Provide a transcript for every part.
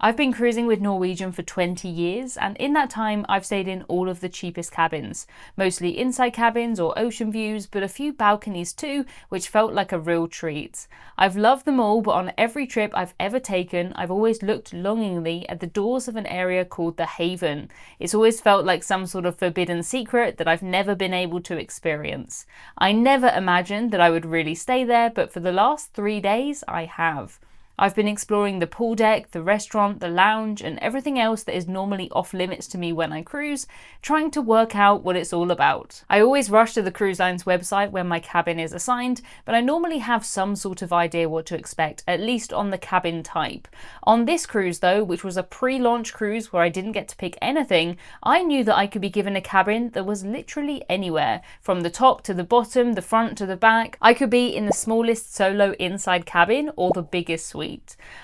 I've been cruising with Norwegian for 20 years, and in that time I've stayed in all of the cheapest cabins, mostly inside cabins or ocean views, but a few balconies too, which felt like a real treat. I've loved them all, but on every trip I've ever taken, I've always looked longingly at the doors of an area called the Haven. It's always felt like some sort of forbidden secret that I've never been able to experience. I never imagined that I would really stay there, but for the last 3 days I have. I've been exploring the pool deck, the restaurant, the lounge, and everything else that is normally off limits to me when I cruise, trying to work out what it's all about. I always rush to the cruise line's website when my cabin is assigned, but I normally have some sort of idea what to expect, at least on the cabin type. On this cruise though, which was a pre-launch cruise where I didn't get to pick anything, I knew that I could be given a cabin that was literally anywhere, from the top to the bottom, the front to the back. I could be in the smallest solo inside cabin or the biggest suite.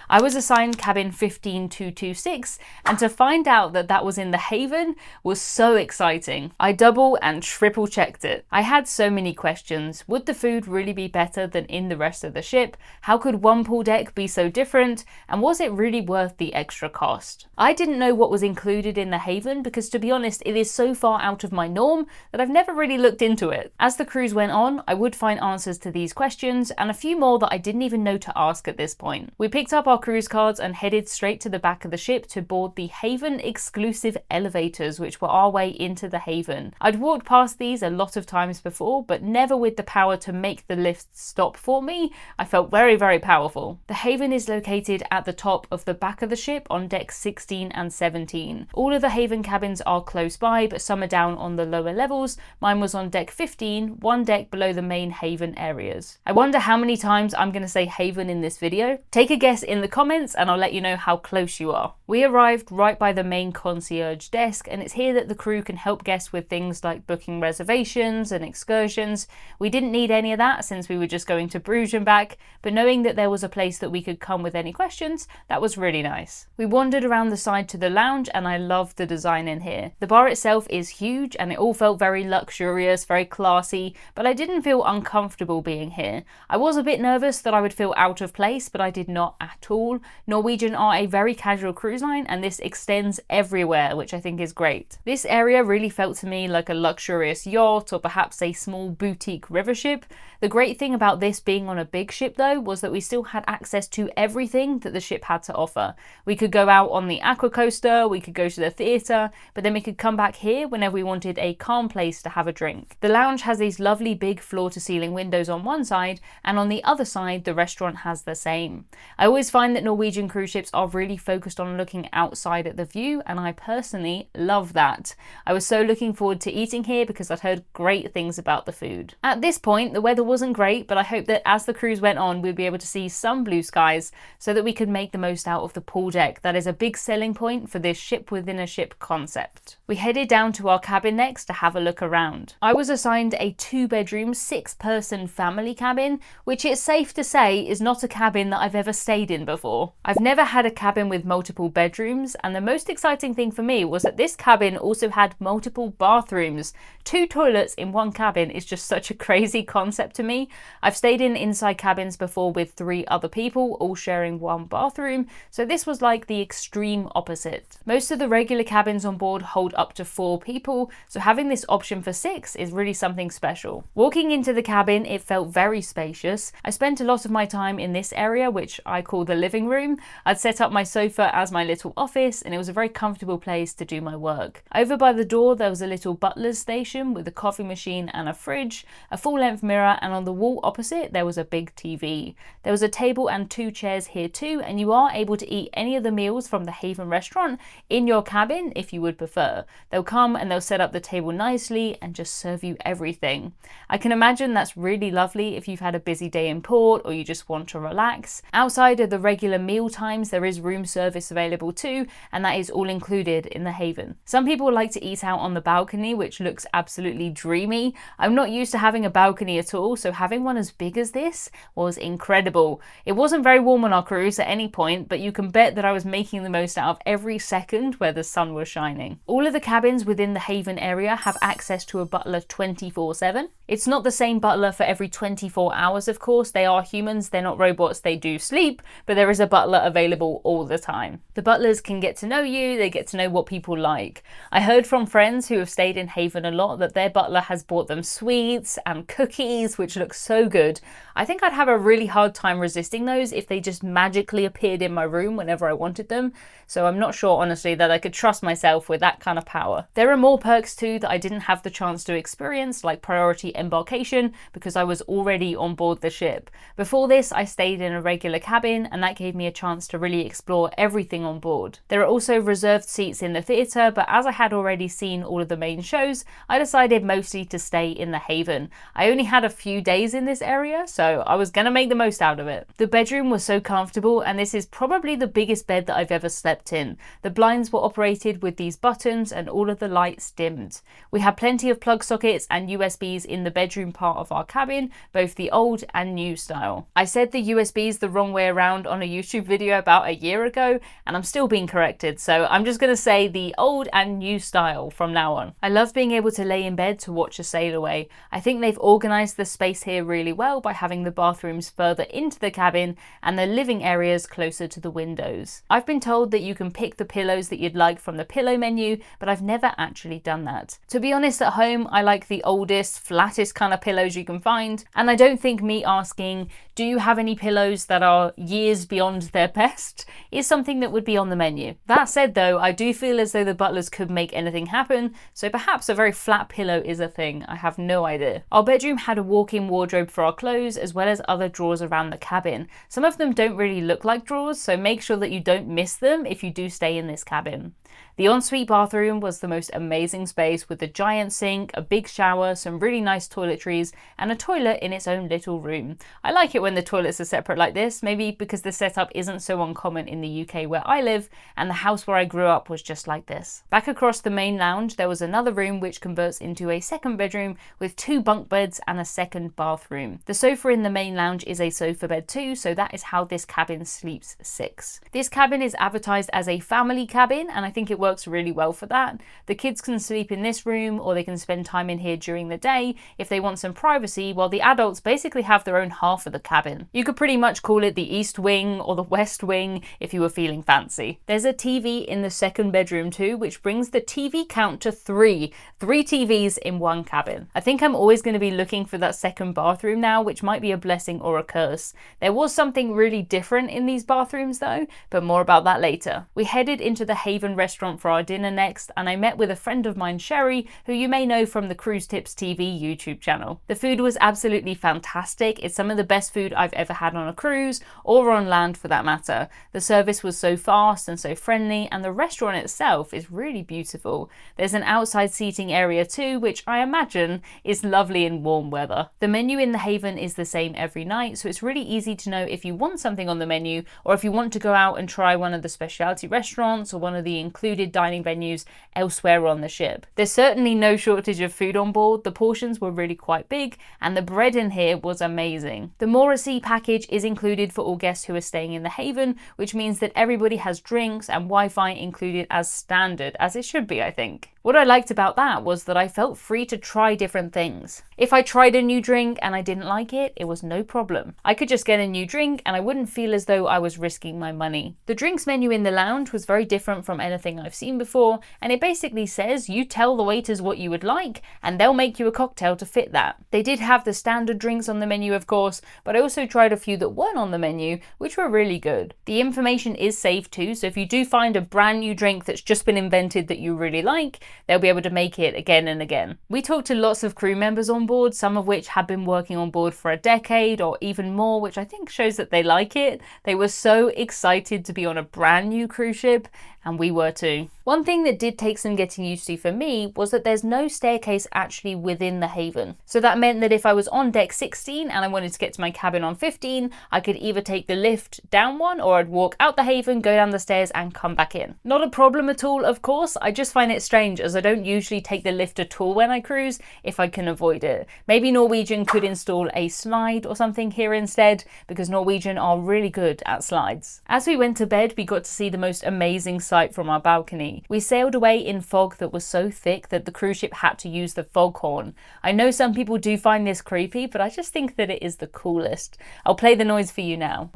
I was assigned cabin 15226, and to find out that that was in the Haven was so exciting. I double and triple checked it. I had so many questions. Would the food really be better than in the rest of the ship? How could one pool deck be so different? And was it really worth the extra cost? I didn't know what was included in the Haven because, to be honest, it is so far out of my norm that I've never really looked into it. As the cruise went on, I would find answers to these questions and a few more that I didn't even know to ask at this point. We picked up our cruise cards and headed straight to the back of the ship to board the Haven exclusive elevators, which were our way into the Haven. I'd walked past these a lot of times before, but never with the power to make the lift stop for me. I felt very, very powerful. The Haven is located at the top of the back of the ship on deck 16 and 17. All of the Haven cabins are close by, but some are down on the lower levels. Mine was on deck 15, one deck below the main Haven areas. I wonder how many times I'm going to say Haven in this video. Take a guess in the comments and I'll let you know how close you are. We arrived right by the main concierge desk, and it's here that the crew can help guests with things like booking reservations and excursions. We didn't need any of that since we were just going to Bruges and back, but knowing that there was a place that we could come with any questions, that was really nice. We wandered around the side to the lounge and I loved the design in here. The bar itself is huge and it all felt very luxurious, very classy, but I didn't feel uncomfortable being here. I was a bit nervous that I would feel out of place, but I did not at all. Norwegian are a very casual cruise line and this extends everywhere, which I think is great. This area really felt to me like a luxurious yacht or perhaps a small boutique river ship. The great thing about this being on a big ship though was that we still had access to everything that the ship had to offer. We could go out on the Aqua coaster, we could go to the theatre, but then we could come back here whenever we wanted a calm place to have a drink. The lounge has these lovely big floor to ceiling windows on one side, and on the other side the restaurant has the same. I always find that Norwegian cruise ships are really focused on looking outside at the view, and I personally love that. I was so looking forward to eating here because I'd heard great things about the food. At this point the weather wasn't great, but I hope that as the cruise went on we'd be able to see some blue skies so that we could make the most out of the pool deck. That is a big selling point for this ship within a ship concept. We headed down to our cabin next to have a look around. I was assigned a 2-bedroom, 6-person family cabin, which it's safe to say is not a cabin that I've ever stayed in before. I've never had a cabin with multiple bedrooms, and the most exciting thing for me was that this cabin also had multiple bathrooms. 2 toilets in one cabin is just such a crazy concept to me. I've stayed in inside cabins before with 3 other people, all sharing one bathroom, so this was like the extreme opposite. Most of the regular cabins on board hold up to 4 people, so having this option for 6 is really something special. Walking into the cabin, it felt very spacious. I spent a lot of my time in this area, which I call the living room. I'd set up my sofa as my little office, and it was a very comfortable place to do my work. Over by the door there was a little butler's station with a coffee machine and a fridge, a full-length mirror, and on the wall opposite there was a big TV. There was a table and 2 chairs here too, and you are able to eat any of the meals from the Haven restaurant in your cabin if you would prefer. They'll come and they'll set up the table nicely and just serve you everything. I can imagine that's really lovely if you've had a busy day in port or you just want to relax. Outside of the regular meal times there is room service available too, and that is all included in the Haven. Some people like to eat out on the balcony, which looks absolutely dreamy. I'm not used to having a balcony at all, so having one as big as this was incredible. It wasn't very warm on our cruise at any point, but you can bet that I was making the most out of every second where the sun was shining. All of the cabins within the Haven area have access to a butler 24/7. It's not the same butler for every 24 hours, of course. They are humans, they're not robots, they do sleep sleep, but there is a butler available all the time. The butlers can get to know you, they get to know what people like. I heard from friends who have stayed in Haven a lot that their butler has bought them sweets and cookies, which look so good. I think I'd have a really hard time resisting those if they just magically appeared in my room whenever I wanted them, so I'm not sure honestly that I could trust myself with that kind of power. There are more perks too that I didn't have the chance to experience, like priority embarkation, because I was already on board the ship. Before this, I stayed in a regular cabin, and that gave me a chance to really explore everything on board. There are also reserved seats in the theatre, but as I had already seen all of the main shows, I decided mostly to stay in the Haven. I only had a few days in this area, so I was gonna make the most out of it. The bedroom was so comfortable, and this is probably the biggest bed that I've ever slept in. The blinds were operated with these buttons and all of the lights dimmed. We had plenty of plug sockets and USBs in the bedroom part of our cabin, both the old and new style. I said the USBs the wrong way around on a YouTube video about a year ago, and I'm still being corrected, so I'm just gonna say the old and new style from now on. I love being able to lay in bed to watch a sail away. I think they've organised the space here really well by having the bathrooms further into the cabin and the living areas closer to the windows. I've been told that you can pick the pillows that you'd like from the pillow menu, but I've never actually done that. To be honest, at home I like the oldest, flattest kind of pillows you can find, and I don't think me asking, do you have any pillows that are years beyond their best, is something that would be on the menu. That said though, I do feel as though the butlers could make anything happen, so perhaps a very flat pillow is a thing. I have no idea. Our bedroom had a walk-in wardrobe for our clothes, as well as other drawers around the cabin. Some of them don't really look like drawers, so make sure that you don't miss them if you do stay in this cabin. The ensuite bathroom was the most amazing space, with a giant sink, a big shower, some really nice toiletries, and a toilet in its own little room. I like it when the toilets are separate like this, maybe because the setup isn't so uncommon in the UK where I live, and the house where I grew up was just like this. Back across the main lounge, there was another room which converts into a second bedroom with 2 bunk beds and a second bathroom. The sofa in the main lounge is a sofa bed too, so that is how this cabin sleeps 6. This cabin is advertised as a family cabin, and I think it works really well for that. The kids can sleep in this room, or they can spend time in here during the day if they want some privacy, while the adults basically have their own half of the cabin. You could pretty much call it the East Wing or the West Wing if you were feeling fancy. There's a TV in the second bedroom too, which brings the TV count to 3. 3 TVs in one cabin. I think I'm always going to be looking for that second bathroom now, which might be a blessing or a curse. There was something really different in these bathrooms though, but more about that later. We headed into the Haven restaurant for our dinner next, and I met with a friend of mine, Sherry, who you may know from the Cruise Tips TV YouTube channel. The food was absolutely fantastic. It's some of the best food I've ever had on a cruise, or on land for that matter. The service was so fast and so friendly, and the restaurant itself is really beautiful. There's an outside seating area too, which I imagine is lovely in warm weather. The menu in the Haven is the same every night, so it's really easy to know if you want something on the menu, or if you want to go out and try one of the specialty restaurants or one of the included dining venues elsewhere on the ship. There's certainly no shortage of food on board. The portions were really quite big, and the bread in here was amazing. The Morrissey package is included for all guests who are staying in the Haven, which means that everybody has drinks and Wi-Fi included as standard, as it should be, I think. What I liked about that was that I felt free to try different things. If I tried a new drink and I didn't like it, it was no problem. I could just get a new drink and I wouldn't feel as though I was risking my money. The drinks menu in the lounge was very different from anything I've seen before, and it basically says you tell the waiters what you would like and they'll make you a cocktail to fit that. They did have the standard drinks on the menu, of course, but I also tried a few that weren't on the menu, which were really good. The information is saved too, so if you do find a brand new drink that's just been invented that you really like, they'll be able to make it again and again. We talked to lots of crew members on board, some of which had been working on board for a decade or even more, which I think shows that they like it. They were so excited to be on a brand new cruise ship, and we were too. One thing that did take some getting used to for me was that there's no staircase actually within the Haven. So that meant that if I was on deck 16 and I wanted to get to my cabin on 15, I could either take the lift down one, or I'd walk out the Haven, go down the stairs and come back in. Not a problem at all, of course. I just find it strange, as I don't usually take the lift at all when I cruise if I can avoid it. Maybe Norwegian could install a slide or something here instead, because Norwegian are really good at slides. As we went to bed, we got to see the most amazing sight from our balcony. We sailed away in fog that was so thick that the cruise ship had to use the foghorn. I know some people do find this creepy, but I just think that it is the coolest. I'll play the noise for you now.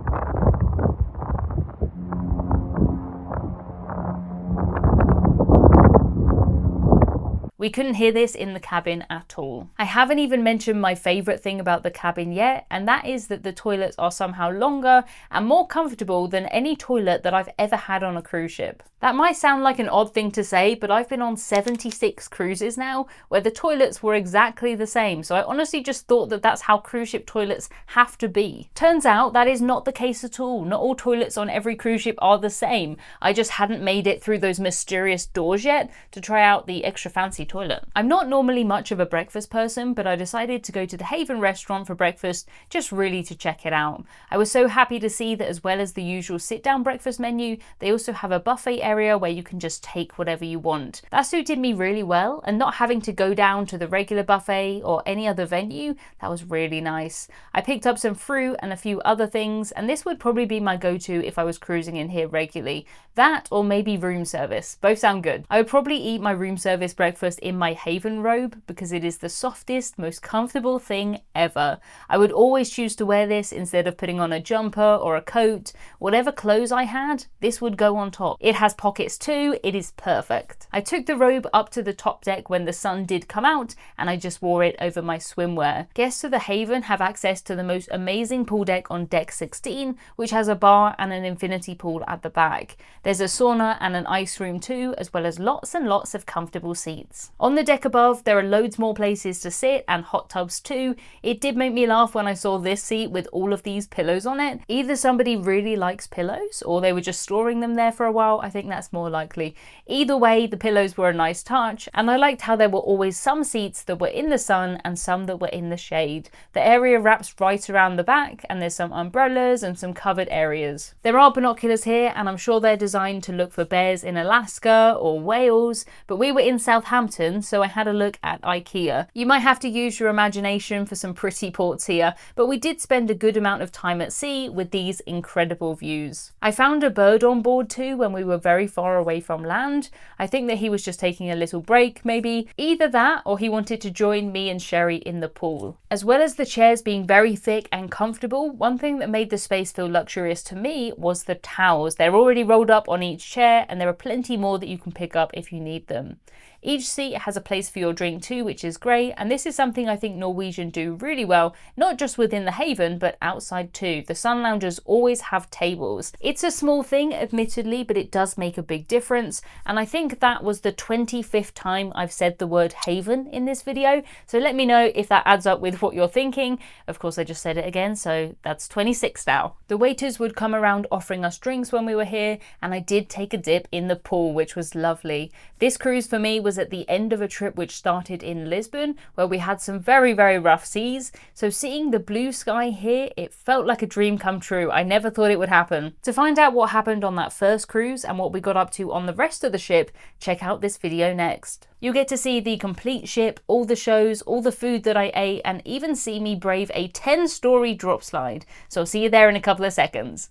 We couldn't hear this in the cabin at all. I haven't even mentioned my favourite thing about the cabin yet, and that is that the toilets are somehow longer and more comfortable than any toilet that I've ever had on a cruise ship. That might sound like an odd thing to say, but I've been on 76 cruises now where the toilets were exactly the same, so I honestly just thought that that's how cruise ship toilets have to be. Turns out that is not the case at all. Not all toilets on every cruise ship are the same. I just hadn't made it through those mysterious doors yet to try out the extra fancy toilet. I'm not normally much of a breakfast person, but I decided to go to the Haven restaurant for breakfast just really to check it out. I was so happy to see that as well as the usual sit-down breakfast menu, they also have a buffet area where you can just take whatever you want. That suited me really well, and not having to go down to the regular buffet or any other venue, that was really nice. I picked up some fruit and a few other things, and this would probably be my go-to if I was cruising in here regularly. That or maybe room service. Both sound good. I would probably eat my room service breakfast in my Haven robe because it is the softest, most comfortable thing ever. I would always choose to wear this instead of putting on a jumper or a coat. Whatever clothes I had, this would go on top. It has pockets too, it is perfect. I took the robe up to the top deck when the sun did come out, and I just wore it over my swimwear. Guests of the Haven have access to the most amazing pool deck on deck 16, which has a bar and an infinity pool at the back. There's a sauna and an ice room too, as well as lots and lots of comfortable seats. On the deck above, there are loads more places to sit and hot tubs too. It did make me laugh when I saw this seat with all of these pillows on it. Either somebody really likes pillows or they were just storing them there for a while. I think that's more likely. Either way, the pillows were a nice touch, and I liked how there were always some seats that were in the sun and some that were in the shade. The area wraps right around the back, and there's some umbrellas and some covered areas. There are binoculars here, and I'm sure they're designed to look for bears in Alaska or Wales, but we were in Southampton, so I had a look at IKEA. You might have to use your imagination for some pretty ports here, but we did spend a good amount of time at sea with these incredible views. I found a bird on board too when we were very far away from land. I think that he was just taking a little break maybe. Either that or he wanted to join me and Sherry in the pool. As well as the chairs being very thick and comfortable, one thing that made the space feel luxurious to me was the towels. They're already rolled up on each chair, and there are plenty more that you can pick up if you need them. Each seat has a place for your drink too, which is great, and this is something I think Norwegian do really well, not just within the Haven, but outside too. The sun loungers always have tables. It's a small thing, admittedly, but it does make a big difference, and I think that was the 25th time I've said the word Haven in this video, so let me know if that adds up with what you're thinking. Of course, I just said it again, so that's 26 now. The waiters would come around offering us drinks when we were here, and I did take a dip in the pool, which was lovely. This cruise for me was at the end of a trip which started in Lisbon, where we had some very, very rough seas. So seeing the blue sky here, it felt like a dream come true. I never thought it would happen. To find out what happened on that first cruise and what we got up to on the rest of the ship, check out this video next. You'll get to see the complete ship, all the shows, all the food that I ate, and even see me brave a 10-story drop slide. So I'll see you there in a couple of seconds.